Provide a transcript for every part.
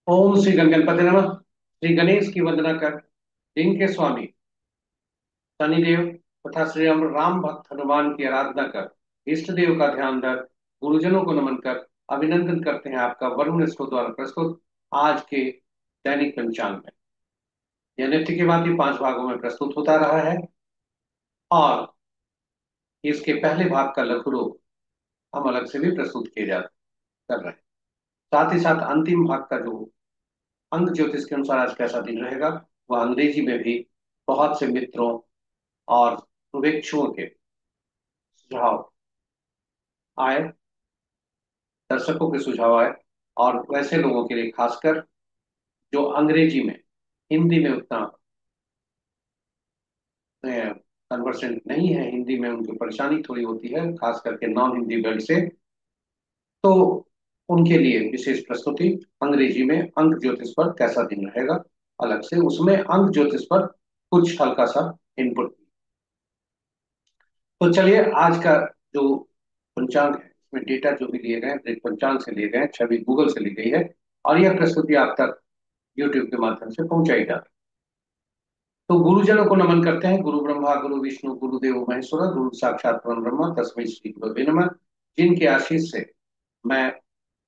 ओम श्री गणगणपति नमः। श्री गणेश की वंदना कर दिन के स्वामी शनिदेव तथा श्री राम राम भक्त हनुमान की आराधना कर इष्ट देव का ध्यान धर गुरुजनों को नमन कर अभिनंदन करते हैं आपका वरुण स्टोर द्वारा प्रस्तुत आज के दैनिक पंचांग में। यह नित्य की भांति पांच भागों में प्रस्तुत होता रहा है और इसके पहले भाग का लघु रूप हम अलग से भी प्रस्तुत किए जा कर रहे हैं। साथ ही साथ अंतिम भाग का जो अंक ज्योतिष के अनुसार आज कैसा दिन रहेगा वह अंग्रेजी में भी बहुत से मित्रों और शुभेच्छुओं के सुझाव आए, दर्शकों के सुझाव आए और वैसे लोगों के लिए खासकर जो अंग्रेजी में हिंदी में उतना कन्वर्सेंट नहीं है, हिंदी में उनको परेशानी थोड़ी होती है खास करके नॉन हिंदी वर्ड से, तो उनके लिए विशेष प्रस्तुति अंग्रेजी में अंक ज्योतिष पर कैसा दिन रहेगा अलग से, उसमें अंक ज्योतिष पर कुछ हल्का सा इनपुट। तो चलिए आज का जो पंचांग है इसमें डेटा जो भी लिए गए हैं पंचांग से लिए गए हैं, छवि गूगल से ली गई है और यह प्रस्तुति आप तक यूट्यूब के माध्यम से पहुंचाई जाती है। तो गुरुजनों को नमन करते हैं। गुरु ब्रह्मा गुरु विष्णु गुरुदेव महेश्वर गुरु साक्षात परम ब्रह्म तस्मै श्री गुरुवे नमः, जिनके आशीष से मैं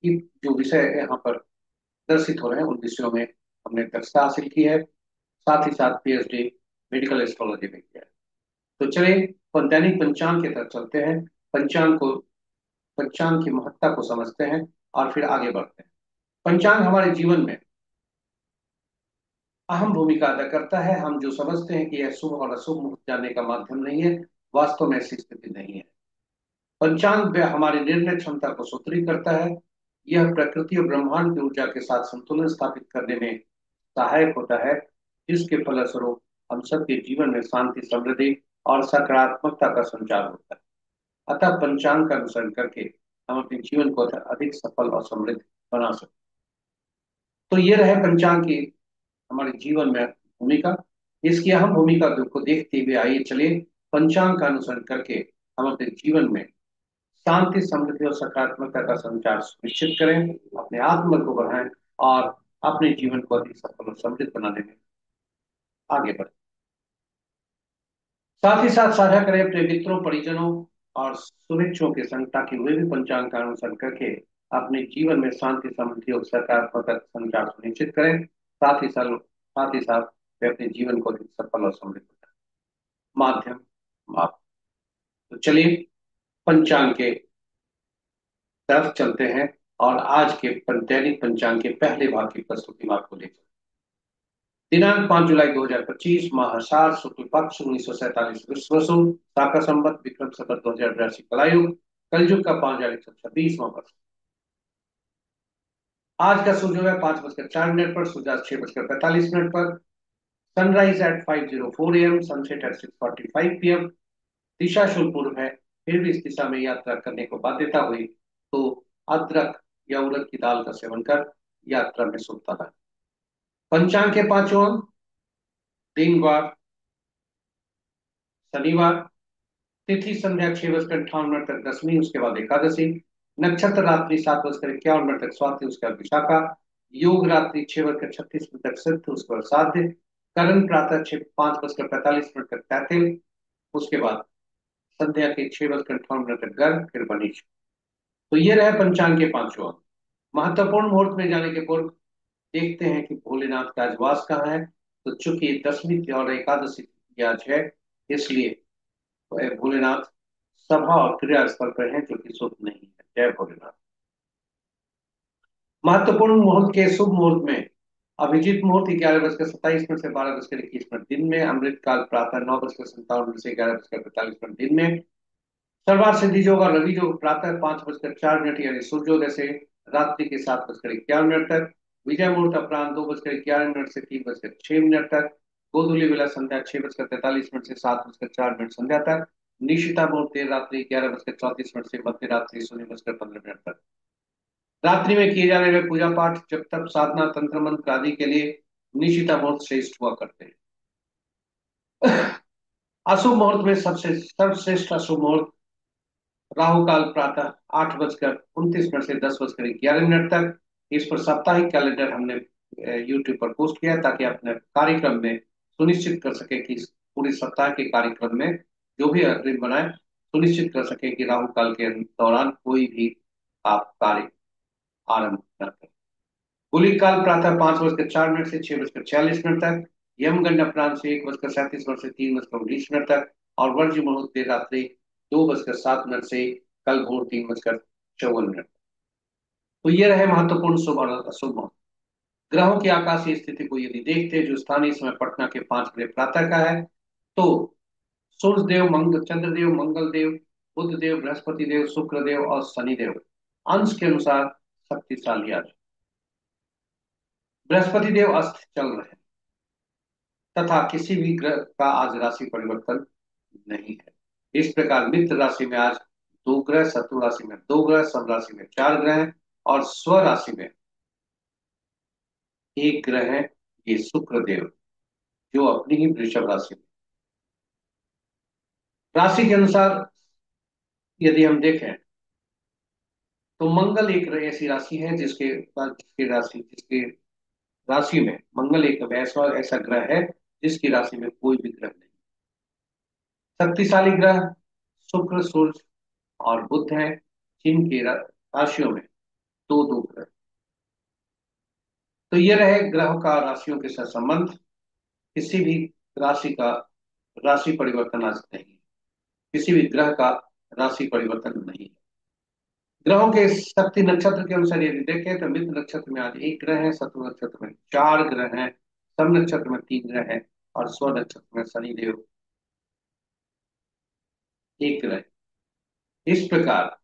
जो विषय यहाँ पर प्रदर्शित हो रहे हैं उन विषयों में हमने दक्षता हासिल की है, साथ ही साथ पीएचडी मेडिकल एस्ट्रोलॉजी में किया है। तो चलिए दैनिक पंचांग की तरफ चलते हैं। पंचांग की महत्ता को समझते हैं और फिर आगे बढ़ते हैं। पंचांग हमारे जीवन में अहम भूमिका अदा करता है। हम जो समझते हैं कि यह शुभ और अशुभ मुहूर्त जानने का माध्यम नहीं है, वास्तव में ऐसी स्थिति नहीं है। पंचांग हमारी निर्णय क्षमता को सुदृढ़ करता है। यह प्रकृति और ब्रह्मांड की ऊर्जा के साथ संतुलन स्थापित करने में सहायक होता है, जिसके फलस्वरूप हम सबके जीवन में शांति समृद्धि और सकारात्मकता का संचार होता है। अतः पंचांग का अनुसरण करके हम अपने जीवन को अधिक सफल और समृद्ध बना सकते हैं। तो ये रहे पंचांग की हमारे जीवन में भूमिका। इसकी अहम भूमिका को देखते हुए आइए चलिए पंचांग का अनुसरण करके हम अपने जीवन में शांति समृद्धि और सकारात्मकता का संचार सुनिश्चित करें, अपने आत्मबल को बढ़ाएं और अपने जीवन को अधिक सफल और समृद्ध बनाने में आगे बढ़ें। साथ ही साथ साझा करें अपने मित्रों परिजनों और शुभेच्छुओं के संग, ताकि वे भी पंचांग का अनुसरण करके अपने जीवन में शांति समृद्धि और सकारात्मक संचार सुनिश्चित करें। साथ ही साथ वे अपने जीवन को अधिक सफल और समृद्ध बनाएं। माध्यम माप। तो चलिए पंचांग के तरफ चलते हैं और आज के दैनिक पंचांग के पहले भाग की प्रस्तुति में आपको ले चलते हैं। दिनांक 5 जुलाई 2025, माह आषाढ़, शुक्ल पक्ष, 1947 विश्व बसु, शाका संवत, विक्रम संवत 2082 कलायुग, कलयुग का 5126वां वर्ष। आज का सूर्योदय 5:04 पर, सूर्यास्त 6:45 पर, sunrise at 5:04 AM, sunset at 6:45 PM। दिशा शुभ पूर्व है, फिर भी इस दिशा में यात्रा करने को बाध्यता हुई तो अदरक या उड़द की दाल का सेवन कर यात्रा में शुभता है। पंचांग के पांचों अंक: दिन वार शनिवार, तिथि संध्या 6:58 तक दसवीं, उसके बाद एकादशी, नक्षत्र रात्रि 7:51 तक स्वाति, उसके बाद विशाखा, योग रात्रि 6:36 तक सिद्ध, उसके बाद साध्य, करण प्रातः 5:45 तक तैतिल, उसके बाद संध्या के 6:58 तक गर्भ, फिर बनीच। तो ये रहे पंचांग के पांचों अंक। महत्वपूर्ण मुहूर्त में जाने के पूर्व देखते हैं कि भोलेनाथ का आज वास कहाँ है। तो चूंकि दसवीं और एकादशी तिथि आज है, इसलिए भोलेनाथ सभा और क्रिया स्थल पर हैं, जो कि शुभ नहीं है। जय भोलेनाथ। महत्वपूर्ण मुहूर्त के शुभ मुहूर्त में अभिजीत मुहूर्त 11:27 से 12:21 दिन में, अमृत काल प्रातः 9:57 से 11:45 दिन में, सर्वार्थ सिद्धि योग और रवि योग प्रातः 5:04 यानी सूर्योदय से रात्रि के 7:51 तक, विजय मुहूर्त अपराह्न 2:11 से 3:06 तक, गोधूली बेला संध्या 6:43 से 7:04 संध्या तक, निशिता मुहूर्त देर रात्रि 11:34 से मध्य रात्रि 0:15 तक। रात्रि में किए जाने वाले पूजा पाठ जब तक साधना तंत्र मंत्र आदि के लिए निशिता मुहूर्त श्रेष्ठ हुआ करते हैं। अशुभ मुहूर्त में सबसे सर्वश्रेष्ठ अशुभ मुहूर्त राहु काल प्रातः 8:29 से 10:11 तक, इस पर साप्ताहिक कैलेंडर हमने यूट्यूब पर पोस्ट किया है, ताकि अपने कार्यक्रम में सुनिश्चित कर सके कि इस पूरे सप्ताह के कार्यक्रम में जो भी अग्रिम बनाए, सुनिश्चित कर सके कि राहु काल के दौरान कोई भी आप कार्य आरंभ न करें। गुलिक काल प्रातः 5:04 से 6:46 तक, यमगंड अपराह्न से 1:37 से 3:19 तक, और वर्ज्य मुहूर्त देर रात्रि 2:07 से कल भोर 3:54। तो ये रहे महत्वपूर्ण शुभ और अशुभ मुहूर्त। ग्रहों की आकाशीय स्थिति को यदि देखते हैं, जो स्थानीय समय पटना के 5 बजे प्रातः का है, तो सूर्य देव, चंद्रदेव, मंगल देव, बुध देव, बृहस्पति देव, शुक्र देव और शनि देव अंश के अनुसार शक्तिशाली आज। बृहस्पति देव अस्त चल रहे हैं, तथा किसी भी ग्रह का आज राशि परिवर्तन नहीं है। इस प्रकार मित्र राशि में आज दो ग्रह, शत्रु राशि में दो ग्रह, सब राशि में चार ग्रह हैं, और स्व राशि में एक ग्रह है, ये शुक्र देव, जो अपनी ही वृषभ राशि में। राशि के अनुसार यदि हम देखें, तो मंगल एक ऐसी राशि है जिसके राशि में मंगल एक ऐसा ऐसा ग्रह है जिसकी राशि में कोई भी ग्रह नहीं। शक्तिशाली ग्रह शुक्र, सूर्य और बुध हैं, जिनकी राशियों में दो दो ग्रह। तो ये रहे ग्रहों का राशियों के साथ संबंध। किसी भी राशि का राशि परिवर्तन आज नहीं है, किसी भी ग्रह का राशि परिवर्तन नहीं है। ग्रहों के शक्ति नक्षत्र के अनुसार यदि देखें, तो मित्र नक्षत्र में आज एक ग्रह है, शत्रु नक्षत्र में चार ग्रह हैं, सब नक्षत्र में तीन ग्रह हैं, और स्व नक्षत्र में शनिदेव एक ग्रह। इस प्रकार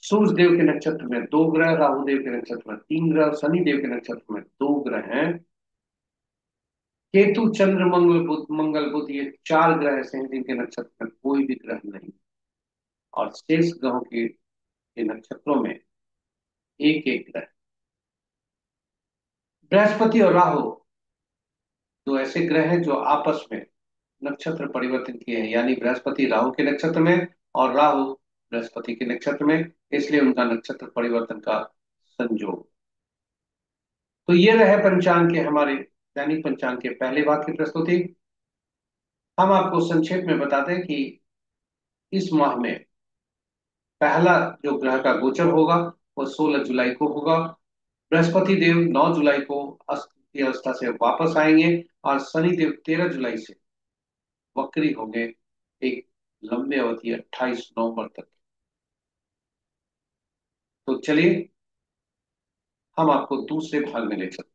सूर्य देव के नक्षत्र में दो ग्रह, राहु देव के नक्षत्र में तीन ग्रह, शनि देव के नक्षत्र में दो ग्रह हैं। केतु, चंद्र, मंगल बुध ये चार ग्रह ऐसे हैं जिनके नक्षत्र में कोई भी ग्रह नहीं, और शेष ग्रहों के नक्षत्रों में एक एक ग्रह। बृहस्पति और राहु दो ऐसे ग्रह हैं जो आपस में नक्षत्र परिवर्तन किए हैं, यानी बृहस्पति राहु के नक्षत्र में और राहु बृहस्पति के नक्षत्र में, इसलिए उनका नक्षत्र परिवर्तन का संयोग। तो ये रहे पंचांग के हमारे दैनिक पंचांग के पहले भाग की प्रस्तुति। हम आपको संक्षेप में बता दें कि इस माह में पहला जो ग्रह का गोचर होगा वो 16 जुलाई को होगा। बृहस्पति देव 9 जुलाई को अस्त की अवस्था से वापस आएंगे, और शनि देव 13 जुलाई से वक्री होंगे, एक लंबे अवधि 28 नवंबर तक। तो चलिए हम आपको दूसरे भाग में ले चलते।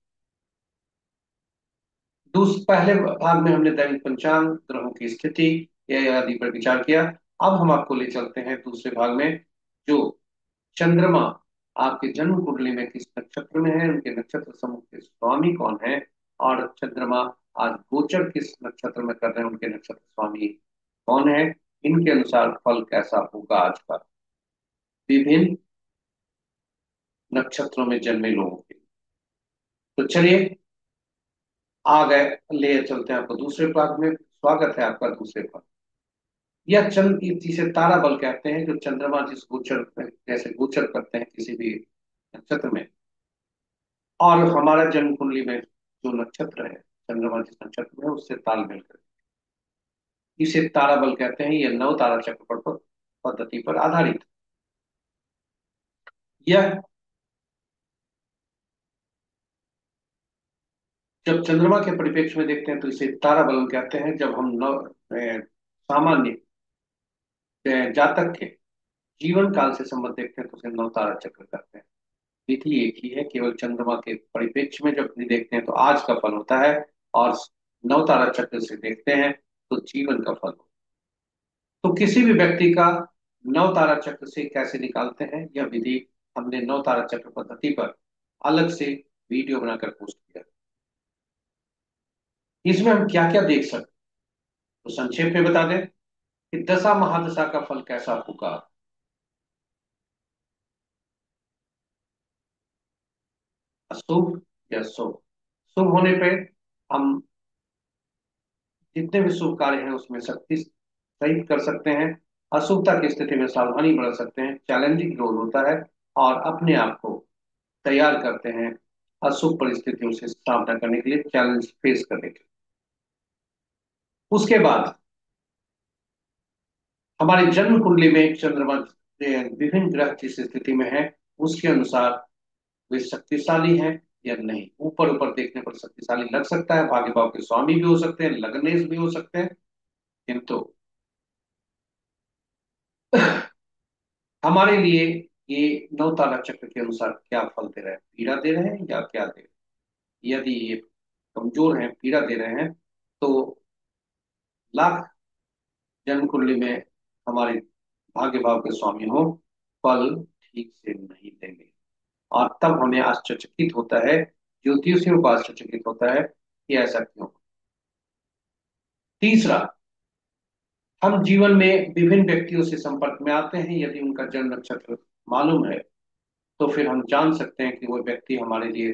पहले भाग में हमने दैनिक पंचांग, ग्रहों की स्थिति या आदि पर विचार किया। अब हम आपको ले चलते हैं दूसरे भाग में, जो चंद्रमा आपके जन्म कुंडली में किस नक्षत्र में है, उनके नक्षत्र समूह के स्वामी कौन है, और चंद्रमा आज गोचर किस नक्षत्र में कर रहे हैं, उनके नक्षत्र स्वामी कौन है, इनके अनुसार फल कैसा होगा आज का विभिन्न नक्षत्रों में जन्मे लोगों के। तो चलिए आ गए, ले चलते हैं आपको दूसरे भाग में। स्वागत है आपका दूसरे भाग। यह चंद्र, जिसे तारा बल कहते हैं, जो चंद्रमा जिस गोचर जैसे गोचर करते हैं किसी भी नक्षत्र में, और हमारा जन्म कुंडली में जो नक्षत्र है, चंद्रमा जिस नक्षत्र में है उससे तालमेल करते हैं, इसे तारा बल कहते हैं। यह नव तारा चक्र पद्धति पर आधारित। यह जब चंद्रमा के परिप्रेक्ष्य में देखते हैं तो इसे तारा बलन कहते हैं। जब हम सामान्य जातक के जीवन काल से संबंध देखते हैं तो उसे नव तारा चक्र कहते हैं। विधि एक ही है, केवल चंद्रमा के परिप्रेक्ष्य में जब भी देखते हैं तो आज का फल होता है, और नव तारा चक्र से देखते हैं तो जीवन का फल होता है। तो किसी भी व्यक्ति का नव तारा चक्र से कैसे निकालते हैं, यह विधि हमने नव तारा चक्र पद्धति पर अलग से वीडियो बनाकर पोस्ट किया। इसमें हम क्या क्या देख सकते हैं, तो संक्षेप में बता दें कि दशा महादशा का फल कैसा होगा। अशुभ या शुभ। शुभ होने पे हम जितने भी शुभ कार्य हैं उसमें शक्ति सहित कर सकते हैं, अशुभता की स्थिति में सावधानी बरत सकते हैं, चैलेंजिंग रोल होता है, और अपने आप को तैयार करते हैं अशुभ परिस्थितियों से सामना करने के लिए, चैलेंज फेस करने के लिए। उसके बाद हमारी जन्म कुंडली में चंद्रमा विभिन्न ग्रह जिस स्थिति में है उसके अनुसार वे शक्तिशाली हैं या नहीं। ऊपर ऊपर देखने पर शक्तिशाली लग सकता है, भाग्य भाव के स्वामी भी हो सकते हैं, लग्नेश भी हो सकते हैं, किंतु हमारे लिए ये नौ तारा चक्र के अनुसार क्या फल दे रहे हैं, पीड़ा दे रहे हैं या क्या दे रहे हैं। यदि ये कमजोर हैं, पीड़ा दे रहे हैं, तो लाख जन्म कुंडली में हमारे भाग्य भाव के स्वामी हो, फल ठीक से नहीं देंगे। और तब हमें आश्चर्यचकित होता है, ज्योतिषियों को आश्चर्यचकित होता है कि ऐसा क्यों। तीसरा, हम जीवन में विभिन्न व्यक्तियों से संपर्क में आते हैं, यदि उनका जन्म नक्षत्र मालूम है तो फिर हम जान सकते हैं कि वो व्यक्ति हमारे लिए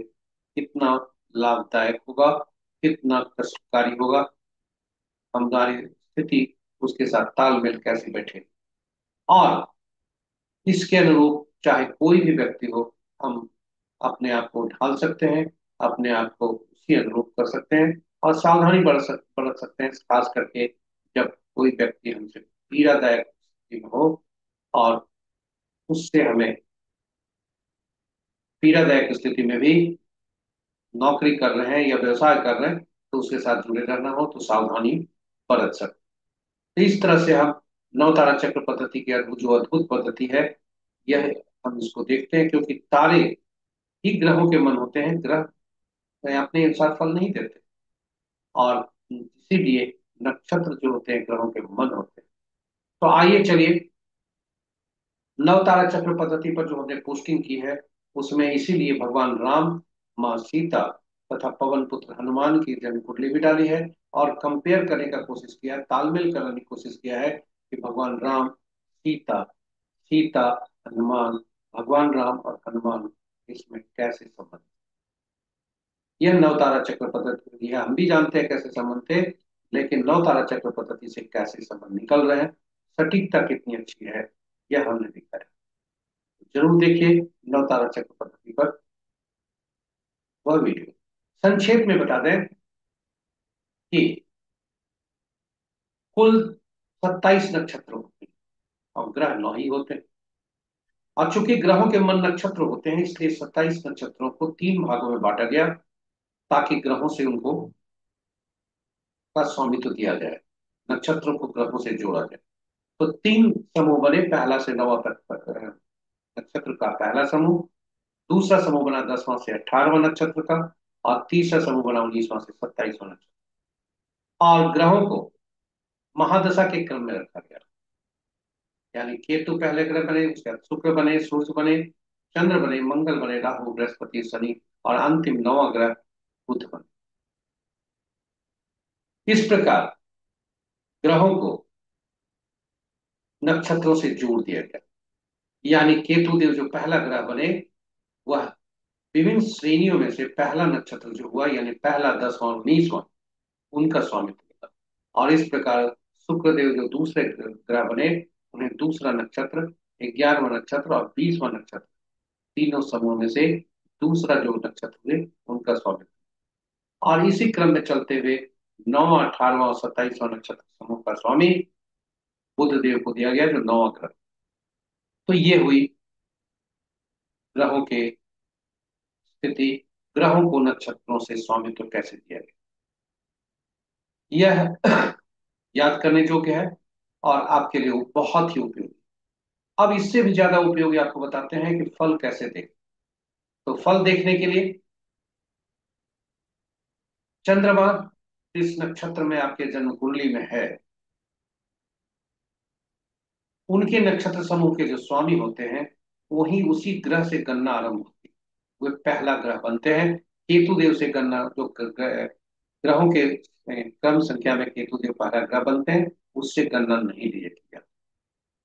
कितना लाभदायक होगा, कितना कष्टकारी होगा, हमारी स्थिति उसके साथ तालमेल कैसे बैठे। और इसके अनुरूप चाहे कोई भी व्यक्ति हो, हम अपने आप को ढाल सकते हैं, अपने आप को उसी अनुरूप कर सकते हैं, और सावधानी बरत सकते हैं, खास करके जब कोई व्यक्ति हमसे पीड़ादायक स्थिति में हो, और उससे हमें पीड़ादायक स्थिति में भी नौकरी कर रहे हैं या व्यवसाय कर रहे हैं तो उसके साथ जुड़े रहना हो तो सावधानी बरत सकते हैं। तो इस तरह से हम नौ तारा चक्र पद्धति की जो अद्भुत पद्धति है, यह हम इसको देखते हैं, क्योंकि तारे ही ग्रहों के मन होते हैं, ग्रह अपने अनुसार फल नहीं देते, और इसीलिए नक्षत्र जो होते हैं ग्रहों के मन होते हैं। तो आइए चलिए, नवतारा चक्र पद्धति पर जो हमने पोस्टिंग की है उसमें इसीलिए भगवान राम, माँ सीता तथा पवन पुत्र हनुमान की जन्म कुंडली भी डाली है, और कंपेयर करने का कोशिश किया है, तालमेल करने की कोशिश किया है कि भगवान राम, सीता, सीता, हनुमान, भगवान राम और हनुमान इसमें कैसे संबंध। यह नवतारा चक्र पद्धति है, हम भी जानते हैं कैसे संबंध थे, लेकिन नवतारा चक्र पद्धति से कैसे संबंध निकल रहे हैं, सटीकता कितनी अच्छी है, यह हमने देखा है। जरूर देखिए नवतारा चक्र पद्धति पर वह वीडियो। संक्षेप में बता दें कि कुल 27 नक्षत्र होते हैं और ग्रह 9 ही होते हैं, और चूंकि ग्रहों के मन नक्षत्र होते हैं इसलिए 27 नक्षत्रों को 3 भागों में बांटा गया, ताकि ग्रहों से उनको का स्वामित्व दिया जाए, नक्षत्रों को ग्रहों से जोड़ा जाए। तो 3 समूह बने, पहला से 9वां तक नक्षत्र का पहला समूह, दूसरा समूह बना 10वां से 18वां नक्षत्र का, और तीसरा समूह बना 19वां से 27वां नक्षत्र। और ग्रहों को महादशा के क्रम में रखा गया, यानी केतु पहले ग्रह बने, उसके बाद शुक्र बने, सूर्य बने, चंद्र बने, मंगल बने, राहु, बृहस्पति, शनि, और अंतिम 9वां ग्रह बुध बने। इस प्रकार ग्रहों को नक्षत्रों से जोड़ दिया गया, यानी केतु देव जो पहला ग्रह बने वह विभिन्न श्रेणियों में से पहला नक्षत्र जो हुआ, यानी पहला, 10वां और 19वां, उनका स्वामित्व किया। और इस प्रकार शुक्रदेव जो दूसरे ग्रह बने, उन्हें दूसरा नक्षत्र, 11वां नक्षत्र और 20वां नक्षत्र, तीनों समूह में से दूसरा जो नक्षत्र हुए उनका स्वामित्व। और इसी क्रम में चलते हुए 9वां, 18वां और 27वां नक्षत्र समूह का स्वामी बुध देव को दिया गया, जो 9वां ग्रह। तो ये हुई ग्रहों के स्थिति, ग्रहों को नक्षत्रों से स्वामित्व कैसे दिया गया, यह याद करने योग्य है और आपके लिए बहुत ही उपयोगी। अब इससे भी ज्यादा उपयोगी आपको बताते हैं कि फल कैसे दें। तो फल देखने के लिए चंद्रमा जिस नक्षत्र में आपके जन्म कुंडली में है, उनके नक्षत्र समूह के जो स्वामी होते हैं वही उसी ग्रह से गणना आरंभ होती है, वे पहला ग्रह बनते हैं। केतु देव से गणना, जो ग्रहों के क्रम संख्या में केतु देव पहला ग्रह बनते हैं, उससे गणना नहीं ली जाती है।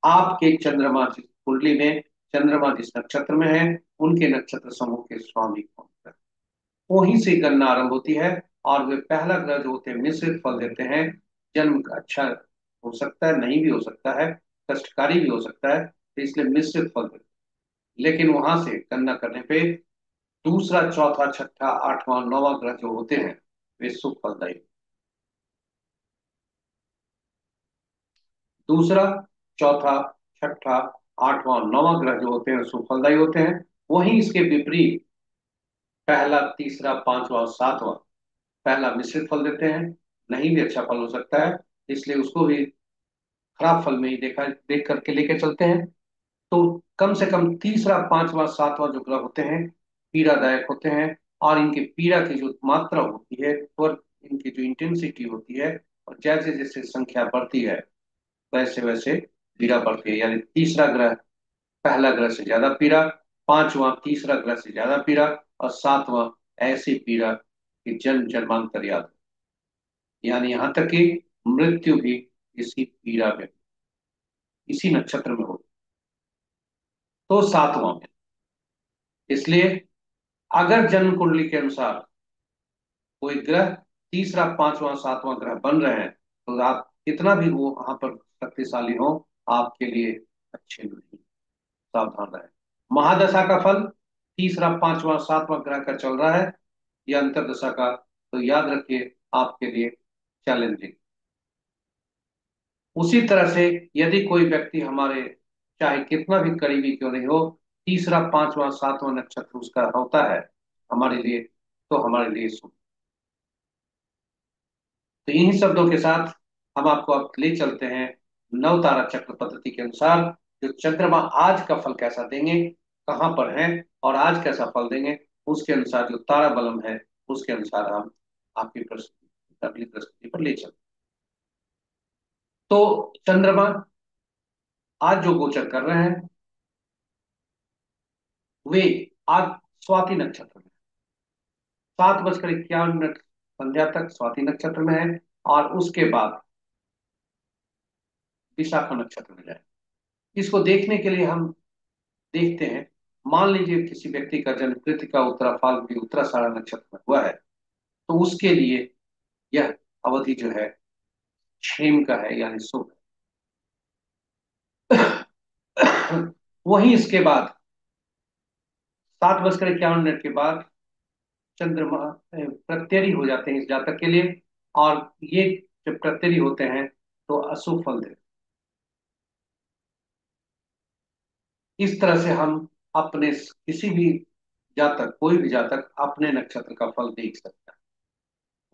आपके चंद्रमा जिस कुंडली में चंद्रमा जिस नक्षत्र में है, उनके नक्षत्र समूह के स्वामी कौन है, वहीं से गणना आरंभ होती है। और वे पहला ग्रह जो होते हैं मिश्रित फल देते हैं, जन्म का अच्छा हो सकता है, नहीं भी हो सकता है, कष्टकारी भी हो सकता है, तो इसलिए मिश्रित फल देते हैं। लेकिन वहां से गणना करने पे दूसरा, चौथा, छठा, आठवां, नौवां ग्रह जो होते हैं वे शुभ फलदायी। दूसरा, चौथा, छठा, आठवां, नौवां ग्रह जो होते हैं शुभ फलदायी होते हैं। वहीं इसके विपरीत पहला, तीसरा, पांचवा और सातवां, पहला मिश्रित फल देते हैं, नहीं भी अच्छा फल हो सकता है, इसलिए उसको भी खराब फल में ही देखा देख करके लेके चलते हैं। तो कम से कम तीसरा, पांचवा, सातवां जो ग्रह होते हैं पीड़ादायक होते हैं, और इनकी पीड़ा की जो मात्रा होती है और इनकी जो इंटेंसिटी होती है, और जैसे जैसे संख्या बढ़ती है वैसे वैसे पीड़ा बढ़ती है। यानी तीसरा ग्रह पहला ग्रह से ज्यादा पीड़ा, पांचवा तीसरा ग्रह से ज्यादा पीड़ा, और सातवां ऐसी पीड़ा कि जन्म जन्मांतर याद, यानी यहाँ तक कि मृत्यु भी इसी पीड़ा में, इसी नक्षत्र में हो। तो सातवां में, इसलिए अगर जन्म कुंडली के अनुसार कोई ग्रह तीसरा, पांचवा, सातवां ग्रह बन रहे हैं, तो आप कितना भी वो वहां पर शक्तिशाली हो, आपके लिए अच्छे नहीं। सावधान रहे। महादशा का फल तीसरा, पांचवा, सातवां ग्रह का चल रहा है या अंतरदशा का, तो याद रखिए आपके लिए चैलेंजिंग। उसी तरह से यदि कोई व्यक्ति हमारे चाहे कितना भी करीबी क्यों नहीं हो, तीसरा, पांचवा, सातवां नक्षत्र उसका होता है हमारे लिए, तो हमारे लिए शुभ। तो इन्हीं शब्दों के साथ हम आपको अब ले चलते हैं नव तारा चक्र पद्धति के अनुसार, जो चंद्रमा आज का फल कैसा देंगे, कहाँ पर है और आज कैसा फल देंगे, उसके अनुसार जो तारा बलम है उसके अनुसार हम आपकी प्रस्तुति, अगली प्रस्तुति पर ले चलते हैं। तो चंद्रमा आज जो गोचर कर रहे हैं वे आज स्वाति नक्षत्र में, 7:51 संध्या तक स्वाति नक्षत्र में है, और उसके बाद विशाखा नक्षत्र में जाए। इसको देखने के लिए हम देखते हैं, मान लीजिए किसी व्यक्ति का जन्म कृतिका, उत्तरा, फाल्गुनी, उत्तराषाढ़ा नक्षत्र में हुआ है, तो उसके लिए यह अवधि जो है क्षेम का है, यानी शुभ है। वहीं इसके बाद 7:51 के बाद चंद्रमा प्रत्यरी हो जाते हैं इस जातक के लिए, और ये जब प्रत्यरी होते हैं तो अशुभ फल देते हैं। इस तरह से हम अपने किसी भी जातक, कोई भी जातक अपने नक्षत्र का फल देख सकता है।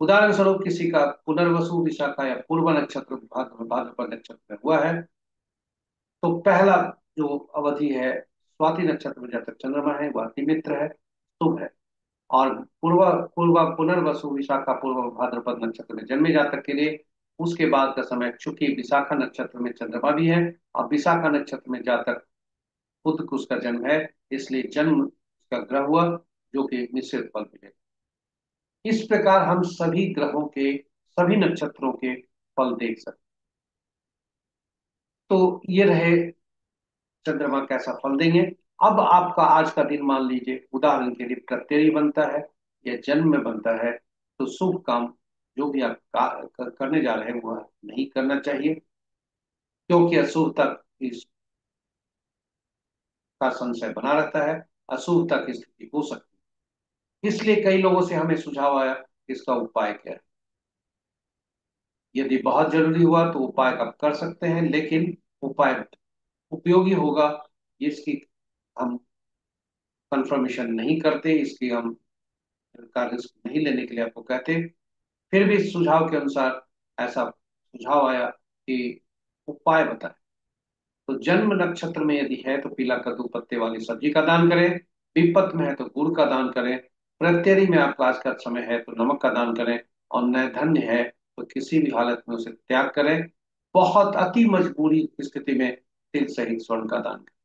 उदाहरण स्वरूप किसी का पुनर्वसु, विशाखा या पूर्व नक्षत्र भाद्रपद नक्षत्र में हुआ है, तो पहला जो अवधि है स्वाति नक्षत्र में जब तक चंद्रमा है वह अति मित्र है, शुभ है। और पूर्व पूर्व पुनर्वसु, विशाखा, पूर्व भाद्रपद नक्षत्र में जन्मे जातक के लिए उसके बाद का समय, चूंकि विशाखा नक्षत्र में चंद्रमा भी है और विशाखा नक्षत्र में जातक खुद को उसका जन्म है, इसलिए जन्म उसका ग्रह हुआ जो कि मिश्रित फल मिलेगा। इस प्रकार हम सभी ग्रहों के, सभी नक्षत्रों के फल देख सकते। तो ये रहे चंद्रमा कैसा फल देंगे। अब आपका आज का दिन मान लीजिए उदाहरण के लिए प्रत्यय बनता है या जन्म में बनता है, तो शुभ काम जो भी आप करने जा रहे हैं वह नहीं करना चाहिए, क्योंकि अशुभ तक इसका संशय बना रहता है, अशुभ तक स्थिति हो सकती है। इसलिए कई लोगों से हमें सुझाव आया कि इसका उपाय क्या है। यदि बहुत जरूरी हुआ तो उपाय आप कर सकते हैं, लेकिन उपाय उपयोगी होगा इसकी हम कंफर्मेशन नहीं करते, इसकी हम का रिस्क नहीं लेने के लिए आपको कहते। फिर भी सुझाव के अनुसार ऐसा सुझाव आया कि उपाय बताएं। तो जन्म नक्षत्र में यदि है तो पीला कद्दू पत्ते वाली सब्जी का दान करें, विपत्त में है तो गुड़ का दान करें, प्रत्यरी में आपका आज का समय है तो नमक का दान करें, और नैधन्य है तो किसी भी हालत में उसे त्याग करें। बहुत अति मजबूरी की स्थिति में तिल सहित स्वर्ण का दान करें।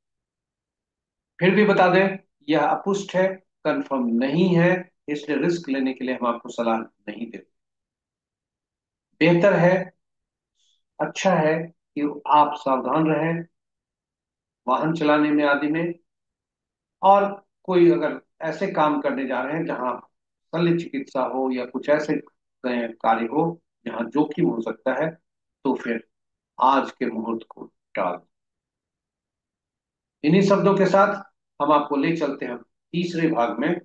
फिर भी बता दें, यह अपुष्ट है, कंफर्म नहीं है, इसलिए रिस्क लेने के लिए हम आपको सलाह नहीं देते। बेहतर है, अच्छा है कि आप सावधान रहें वाहन चलाने में आदि में, और कोई अगर ऐसे काम करने जा रहे हैं जहां शल्य चिकित्सा हो या कुछ ऐसे कार्य हो जहां जोखिम हो सकता है, तो फिर आज के मुहूर्त को टाल। इन्हीं शब्दों के साथ हम आपको ले चलते हैं तीसरे भाग में।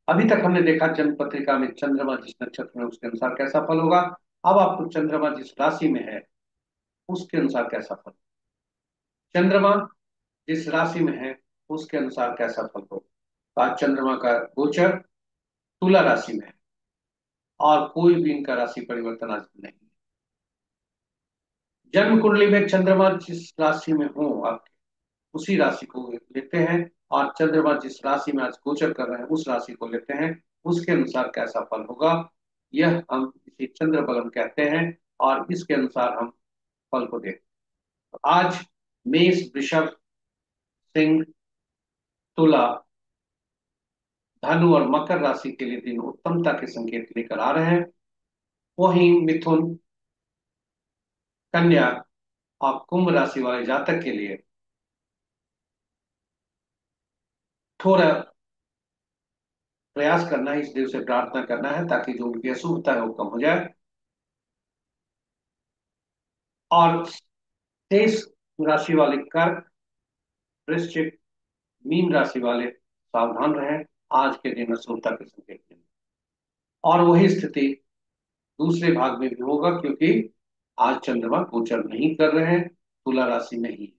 अभी तक हमने देखा जन्म पत्रिका में चंद्रमा जिस नक्षत्र में उसके अनुसार कैसा फल होगा। अब आपको चंद्रमा जिस राशि में है उसके अनुसार कैसा फल, चंद्रमा जिस राशि में है उसके अनुसार कैसा फल होगा। तो आज चंद्रमा का गोचर तुला राशि में है और कोई भी इनका राशि परिवर्तन आज नहीं है। जन्म कुंडली में चंद्रमा जिस राशि में हो आपके, उसी राशि को लेते हैं और चंद्रमा जिस राशि में आज गोचर कर रहे हैं उस राशि को लेते हैं, उसके अनुसार कैसा फल होगा यह हम इसे चंद्र बलम कहते हैं और इसके अनुसार हम फल को देखते हैं। तो आज मेष, वृषभ, सिंह, तुला, धनु और मकर राशि के लिए दिन उत्तमता के संकेत लेकर आ रहे हैं। वहीं मिथुन, कन्या और कुंभ राशि वाले जातक के लिए थोड़ा प्रयास करना है, इस देव से प्रार्थना करना है ताकि जो उनकी अशुभता है वो कम हो जाए। और शेष राशि वाले कर्क, वृश्चिक, मीन राशि वाले सावधान रहें, आज के दिन अशुभता के संकेत हैं। और वही स्थिति दूसरे भाग में भी होगा क्योंकि आज चंद्रमा गोचर नहीं कर रहे हैं, तुला राशि में ही,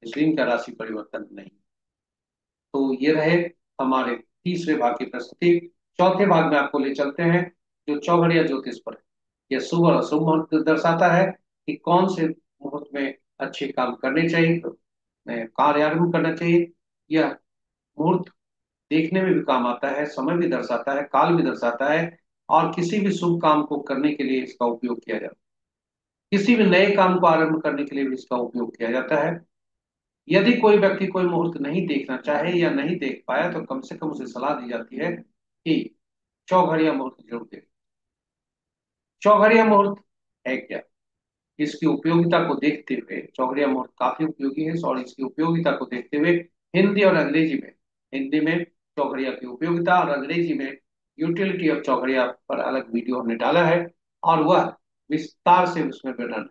इसलिए इनका राशि परिवर्तन नहीं। तो ये रहे हमारे तीसरे भाग की प्रस्तुति। चौथे भाग में आपको ले चलते हैं जो चौघड़िया ज्योतिष पर है। यह शुभ और अशुभ मुहूर्त दर्शाता है कि कौन से मुहूर्त में अच्छे काम करने चाहिए, कार्य आरंभ करना चाहिए। यह मुहूर्त देखने में भी काम आता है, समय भी दर्शाता है, काल भी दर्शाता है और किसी भी शुभ काम को करने के लिए इसका उपयोग किया जाता है। किसी भी नए काम को आरंभ करने के लिए भी इसका उपयोग किया जाता है। यदि कोई व्यक्ति कोई मुहूर्त नहीं देखना चाहे या नहीं देख पाया तो कम से कम उसे सलाह दी जाती है कि चौघड़िया मुहूर्त जरूर देखे। चौघड़िया मुहूर्त है क्या, इसकी उपयोगिता को देखते हुए चौघड़िया मुहूर्त काफी उपयोगी है और इसकी उपयोगिता को देखते हुए हिंदी और अंग्रेजी में, हिंदी में चौघड़िया की उपयोगिता और अंग्रेजी में यूटिलिटी ऑफ चौघड़िया पर अलग वीडियो हमने डाला है और वह विस्तार से उसमें वर्णन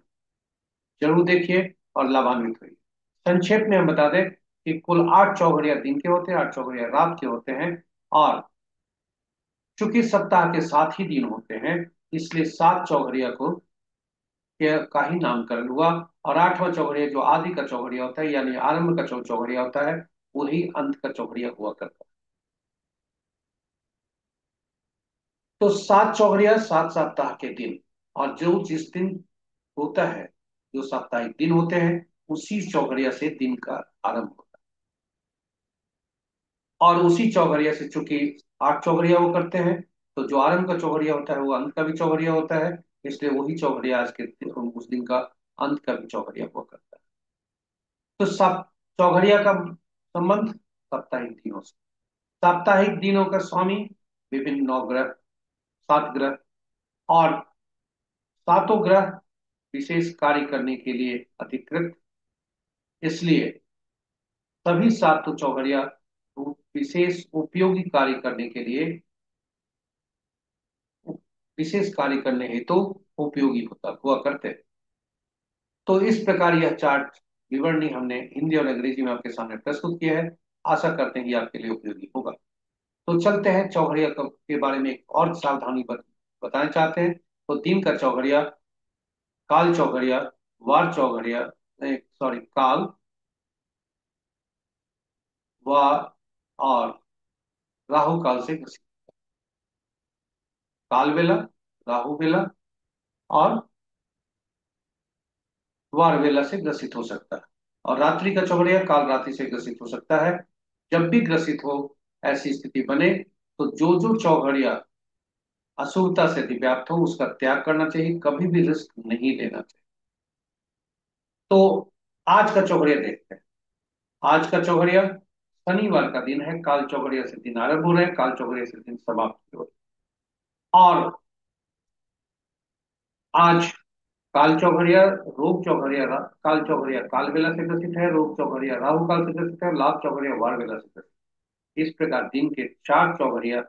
जरूर देखिए और लाभान्वित हुई। संक्षेप में हम बता दें कि कुल 8 चौघड़िया दिन के होते हैं, 8 चौघड़िया रात के होते हैं और चूंकि सप्ताह के 7 ही दिन होते हैं इसलिए 7 चौघड़िया को का ही नामकरण हुआ। और 8वां चौघड़िया जो आदि का चौघड़िया होता है यानी आरंभ का चौघड़िया होता है वही अंत का चौघड़िया हुआ करता है। तो 7 चौघड़िया 7 सप्ताह के दिन और जो जिस दिन होता है, जो साप्ताहिक दिन होते हैं उसी चौघड़िया से दिन का आरंभ होता है और उसी चौघड़िया से चूंकि 8 चौघड़िया वो करते हैं तो जो आरंभ का चौघड़िया होता है वो अंत का भी चौघड़िया होता है, इसलिए वही चौघड़िया आज के उस दिन का अंत का भी चौघड़िया हुआ करता है। तो सब चौघड़िया का संबंध साप्ताहिक दिनों से, साप्ताहिक दिनों का स्वामी विभिन्न 9 ग्रह, 7 ग्रह और सातों ग्रह विशेष कार्य करने के लिए अधिकृत, इसलिए सभी 7 चौघड़िया विशेष उपयोगी कार्य करने के लिए, विशेष कार्य करने हेतु उपयोगी होता हुआ करते हैं। तो इस प्रकार यह चार्ट विवरणी हमने हिंदी और अंग्रेजी में आपके सामने प्रस्तुत किया है, आशा करते हैं कि आपके लिए उपयोगी होगा। तो चलते हैं चौघड़िया के बारे में एक और सावधानी बताना चाहते हैं। तो दिन का चौघड़िया, काल चौघड़िया, वार चौघड़िया, सॉरी काल, वार और राहु काल से ग्रसित, काल बेला, राहु बेला और वार बेला से ग्रसित हो सकता है। और रात्रि का चौघड़िया काल रात्रि से ग्रसित हो सकता है। जब भी ग्रसित हो ऐसी स्थिति बने तो जो जो चौघड़िया अशुभता से व्याप्त हो उसका त्याग करना चाहिए, कभी भी रिस्क नहीं लेना चाहिए। तो आज का चौघड़िया देखते हैं। आज का चौघड़िया शनिवार का दिन है, काल चौघड़िया से दिन आरंभ हो रहे हैं, काल चौघड़िया से दिन समाप्त हो रहे हैं। और आज काल चौघड़िया, रोग चौघड़िया, काल चौघड़िया काल बेला से ग्रसित है, रोग चौघड़िया राहु काल से ग्रसित है, लाभ चौघड़िया वार बेला से ग्रसित है। इस प्रकार दिन के 4 चौघड़िया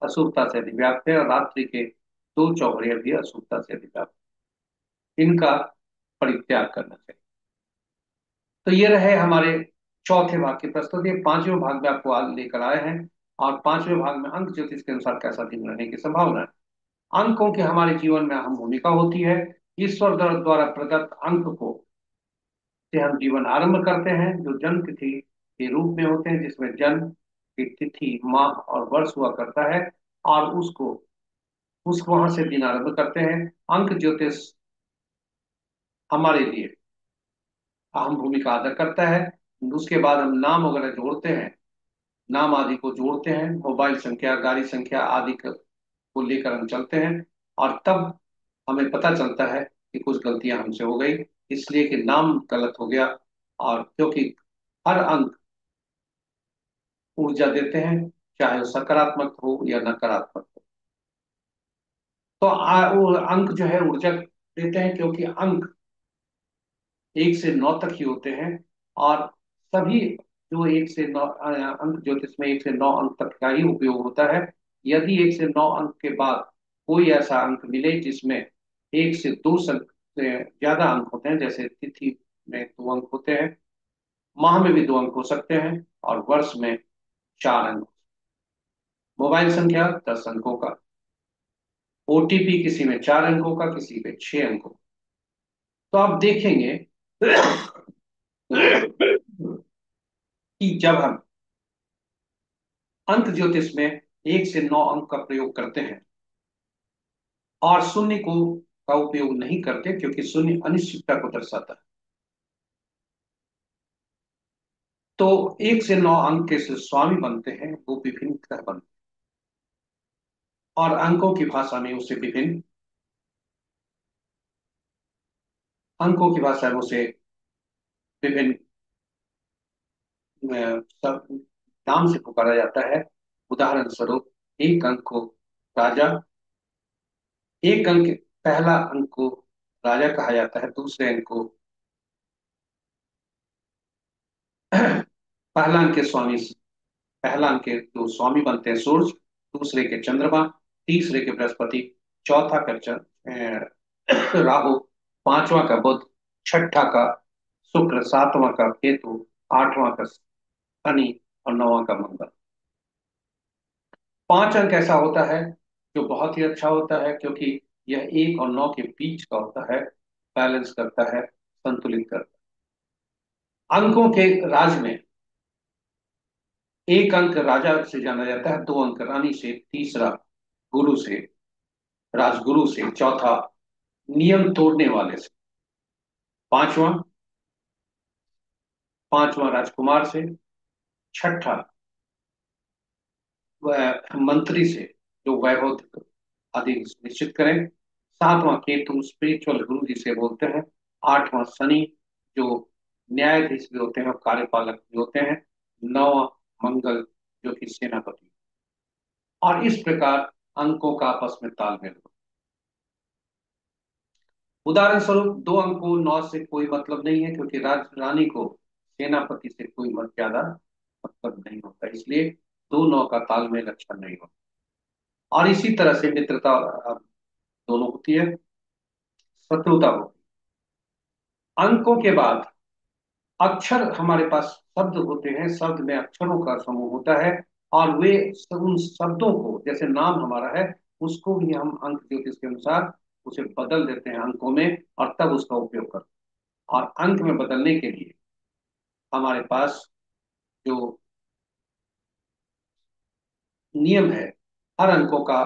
अशुभता से अधिव्याप्त है और रात्रि के 2 चौघड़िया भी अशुभता से अधिव्याप्त है। इनका परित्याग करना चाहिए। तो ये रहे हमारे चौथे भाग की प्रस्तुति। पांचवें भाग में आपको आज लेकर आए हैं, और पांचवें भाग में अंक ज्योतिष के अनुसार कैसा दिन रहने की संभावना है। अंकों की हमारे जीवन में अहम भूमिका होती है। ईश्वर द्वारा प्रदत्त अंक को से हम जीवन आरंभ करते हैं, जो जन्म तिथि के रूप में होते हैं, जिसमें जन्म की तिथि, माह और वर्ष हुआ करता है, और उस वहां से दिन आरंभ करते हैं। अंक ज्योतिष हमारे लिए अहम भूमिका अदा करता है। उसके बाद हम नाम वगैरह जोड़ते हैं, नाम आदि को जोड़ते हैं, मोबाइल संख्या, गाड़ी संख्या आदि को लेकर हम चलते हैं, और तब हमें पता चलता है कि कुछ गलतियां हमसे हो गई, इसलिए कि नाम गलत हो गया। और क्योंकि हर अंक ऊर्जा देते हैं, चाहे वो सकारात्मक हो या नकारात्मक हो। तो वो अंक जो है ऊर्जा देते हैं, क्योंकि अंक 1 से 9 तक ही होते हैं, और सभी जो 1 से 9 अंक ज्योतिष में 1 से 9 अंक तक का ही उपयोग होता है। यदि 1 से 9 अंक के बाद कोई ऐसा अंक मिले जिसमें 1 से 2 से ज्यादा अंक होते हैं, जैसे तिथि में 2 अंक होते हैं, माह में भी 2 अंक हो सकते हैं, और वर्ष में 4 अंक, मोबाइल संख्या 10 अंकों का, ओटीपी किसी में 4 अंकों का, किसी में 6 अंकों का। तो आप देखेंगे कि जब हम अंक ज्योतिष में 1 से 9 अंक का प्रयोग करते हैं और शून्य को का उपयोग नहीं करते, क्योंकि शून्य अनिश्चितता को दर्शाता है, तो 1 से 9 अंक के जो स्वामी बनते हैं वो विभिन्न ग्रह बनते हैं, और अंकों की भाषा में उसे विभिन्न अंकों की भाषा में उसे विभिन्न सब नाम से पुकारा जाता है। उदाहरण स्वरूप, एक अंक को राजा, एक अंक, पहला अंक को राजा कहा जाता है, दूसरे अंक को पहला अंक के स्वामी, पहला अंक के जो स्वामी बनते हैं सूर्य, दूसरे के चंद्रमा, तीसरे के बृहस्पति, चौथा का राहु, पांचवा का बुध, छठा का शुक्र, सातवां का केतु, आठवां का शनि, और नौवां का मंगल। 5 अंक ऐसा होता है जो बहुत ही अच्छा होता है, क्योंकि यह 1 और 9 के बीच का होता है, बैलेंस करता है, संतुलित करता है। अंकों के राज में एक अंक राजा से जाना जाता है, 2 अंक रानी से, तीसरा गुरु से, राजगुरु से, चौथा नियम तोड़ने वाले से, पांचवा पांचवा राजकुमार से, छठा मंत्री से, जो वैभव आदि निश्चित करें, सातवां केतु स्पिरिचुअल गुरु जिसे बोलते हैं, आठवां शनि जो न्यायाधीश भी होते हैं और कार्यपालक भी होते हैं, नौवां मंगल जो कि सेनापति। और इस प्रकार अंकों का आपस में तालमेल हो। उदाहरण स्वरूप, 2 अंकों 9 से कोई मतलब नहीं है, क्योंकि रानी को सेनापति से कोई मत ज्यादा मतलब नहीं होता, इसलिए 2 9 का तालमेल अच्छा नहीं होता। और इसी तरह से मित्रता दोनों होती है, शत्रुता होती है। अंकों के बाद अक्षर हमारे पास शब्द होते हैं, शब्द में अक्षरों का समूह होता है, और वे उन शब्दों को, जैसे नाम हमारा है, उसको भी हम अंक ज्योतिष के अनुसार उसे बदल देते हैं अंकों में, और तब उसका उपयोग करते हैं। और अंक में बदलने के लिए हमारे पास जो नियम है, हर अंकों का,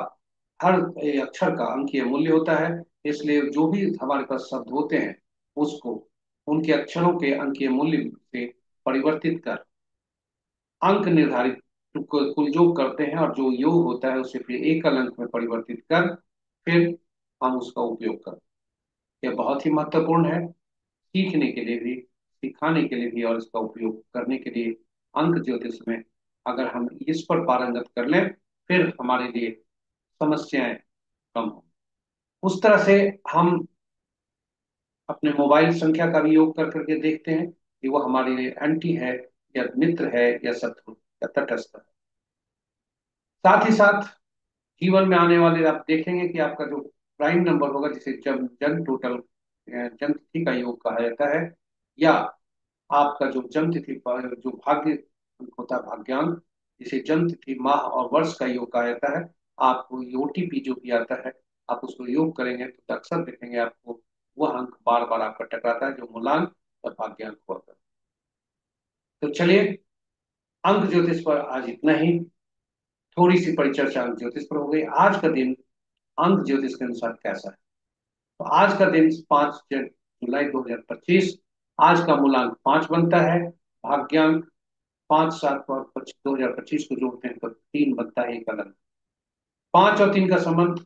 हर अक्षर का अंकीय मूल्य होता है, इसलिए जो भी हमारे पास शब्द होते हैं उसको उनके अक्षरों के अंकीय मूल्य से परिवर्तित कर अंक निर्धारित कुल योग करते हैं, और जो योग होता है उसे फिर एकल अंक में परिवर्तित कर फिर हम उसका उपयोग करते हैं। यह बहुत ही महत्वपूर्ण है, सीखने के लिए भी, सिखाने के लिए भी, और इसका उपयोग करने के लिए। अंक ज्योतिष में अगर हम इस पर पारंगत कर लें, फिर हमारे लिए समस्याएं कम हो। उस तरह से हम अपने मोबाइल संख्या का भी योग कर करके देखते हैं कि वो हमारे लिए एंटी है, या मित्र है, या शत्रु, या तटस्थ है। साथ ही साथ जीवन में आने वाले आप देखेंगे कि आपका जो प्राइम नंबर होगा, जिसे जन जन टोटल जन तिथि का योग कहा जाता है, या आपका जो जन्म तिथि पर जो भाग्य अंक होता है, भाग्यांक, जिसे जन्म तिथि, माह और वर्ष का योग कहा जाता है, आपको ओटीपी जो भी आता है, आप उसको योग करेंगे तो अक्सर देखेंगे आपको वह अंक बार बार आपका टकराता है, जो मूलांक और भाग्यांक होता है। तो चलिए, अंक ज्योतिष पर आज इतना ही। थोड़ी सी परिचर्चा अंक ज्योतिष पर हो गई। आज का दिन अंक ज्योतिष के अनुसार कैसा है? तो आज का दिन 5 जुलाई 2025। आज का मूलांक 5 बनता है, भाग्यांक 5 7 और 2025 को जोड़ते हैं तो 3 बनता है, एक अलग। 5 और 3 का संबंध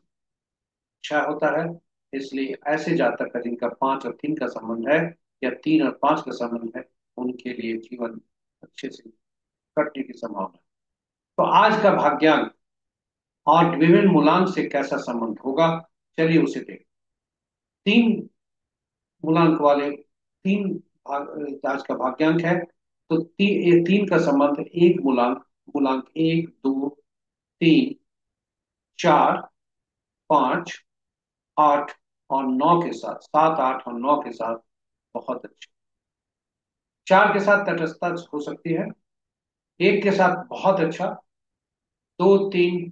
6 होता है, इसलिए ऐसे जातक का जिनका 5 और 3 का संबंध है, या 3 और 5 का संबंध है, उनके लिए जीवन अच्छे से कटने की संभावना है। तो आज का भाग्यांक और विभिन्न मूलांक से कैसा संबंध होगा, चलिए उसे देखें। 3 मूलांक वाले आज का भाग्यांक है, तो ये 3 का संबंध एक मूलांक, मूलांक 1 2 3 4 5 8 और 9 के साथ, 7 8 और 9 के साथ बहुत अच्छे। 4 के साथ तटस्थता हो सकती है, 1 के साथ बहुत अच्छा, 2 3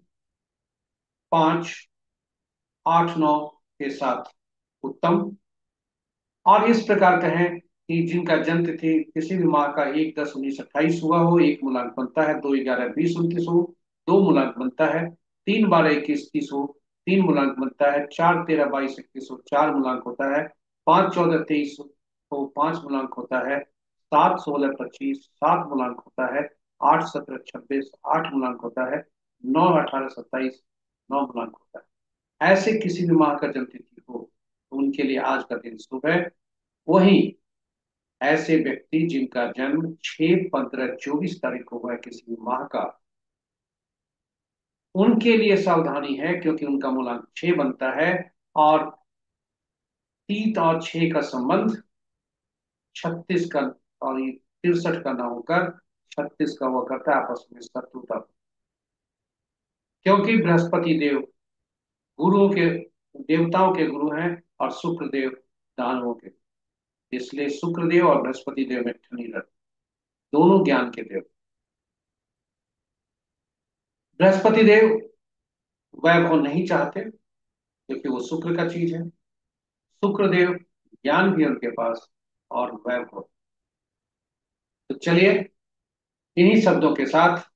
5 8 9 के साथ उत्तम। और इस प्रकार कहें कि जिनका जन्म तिथि किसी भी माह का 1 10 19 28 हुआ हो, एक मूलांक बनता है, 2 11 20 29 हो, 2 मूलांक बनता है, 3 12 21 30 हो, 3 मूलांक बनता है, 4 13 22 21 हो, 4 मूलांक होता है, 5 14 23 हो, 5 मूलांक होता है, 7 16 25 7 मूलांक होता है, 8 17 26 8 मूलांक होता है, 9 18 27 9 मूलांक होता है। ऐसे किसी भी माह का जन्म तिथि हो तो उनके लिए आज का दिन शुभ है। वहीं ऐसे व्यक्ति जिनका जन्म 6 15 24 तारीख को हुआ है किसी भी माह का, उनके लिए सावधानी है, क्योंकि उनका मूलांक 6 बनता है, और 3 और 6 का संबंध 36 का, और ये 63 का ना होकर 36 का हुआ करता है, आपस में शत्रुता। क्योंकि बृहस्पति देव गुरुओं के, देवताओं के गुरु हैं, और शुक्र देव दानवों के, इसलिए शुक्र देव और बृहस्पति देव में ठनी रहती, दोनों ज्ञान के देव। बृहस्पति देव वैभव नहीं चाहते, क्योंकि वो शुक्र का चीज है। शुक्र देव ज्ञान भी है उनके पास, और वैभव। तो चलिए, इन्हीं शब्दों के साथ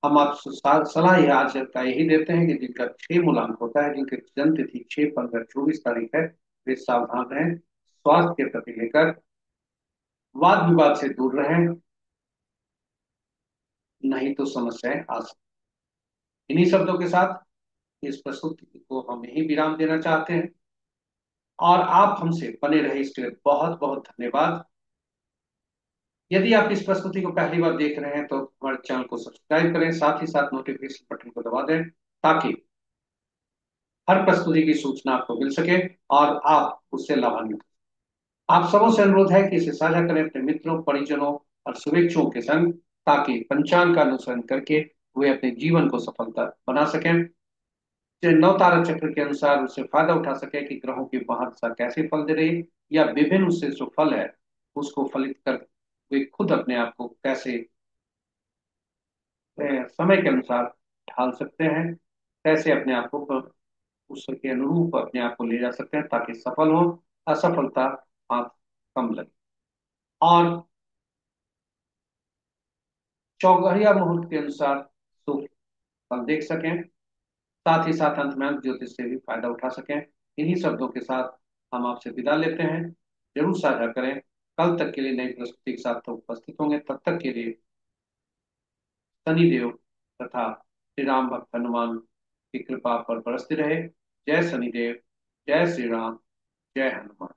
हम आपसे सलाह ही आज का यही देते हैं कि जिनका 6 मूलांक होता है, जिनकी जन्म तिथि 6 15 24 तारीख है, वे सावधान रहें, स्वास्थ्य के प्रति लेकर वाद विवाद से दूर रहें, नहीं तो समस्याएं आ सकती। इन्हीं शब्दों के साथ इस प्रस्तुति को हम यही विराम देना चाहते हैं, और आप हमसे बने रहे इसके लिए बहुत बहुत धन्यवाद। यदि आप इस प्रस्तुति को पहली बार देख रहे हैं तो हमारे चैनल को सब्सक्राइब करें, साथ ही साथ नोटिफिकेशन बटन को दबा दें, ताकि हर प्रस्तुति की सूचना आपको मिल सके और आप उससे लाभान्वित हों। आप सबों से अनुरोध है कि इसे साझा करें अपने मित्रों, परिजनों और शुभेच्छुओं के संग, ताकि पंचांग का अनुसरण करके वे अपने जीवन को सफलता बना सकें, जो नव तारा चक्र के अनुसार उससे फायदा उठा सके कि ग्रहों की महादशा कैसे फल दे रही, या विभिन्न उससे जो फल है उसको फलित कर वे खुद अपने आप को कैसे समय के अनुसार ढाल सकते हैं, कैसे अपने आप को उसके अनुरूप अपने आप को ले जा सकते हैं, ताकि सफल हो, असफलता हाथ कम लगे। और चौगड़िया मुहूर्त के अनुसार शुभ फल देख सकें, साथ ही साथ अंत में अंक ज्योतिष से भी फायदा उठा सकें। इन्हीं शब्दों के साथ हम आपसे विदा लेते हैं। जरूर साझा करें। कल तक के लिए नई प्रस्तुति के साथ तो उपस्थित होंगे, तब तक के लिए शनिदेव तथा श्री राम भक्त हनुमान की कृपा पर बरसती रहे। जय शनिदेव, जय श्री राम, जय हनुमान।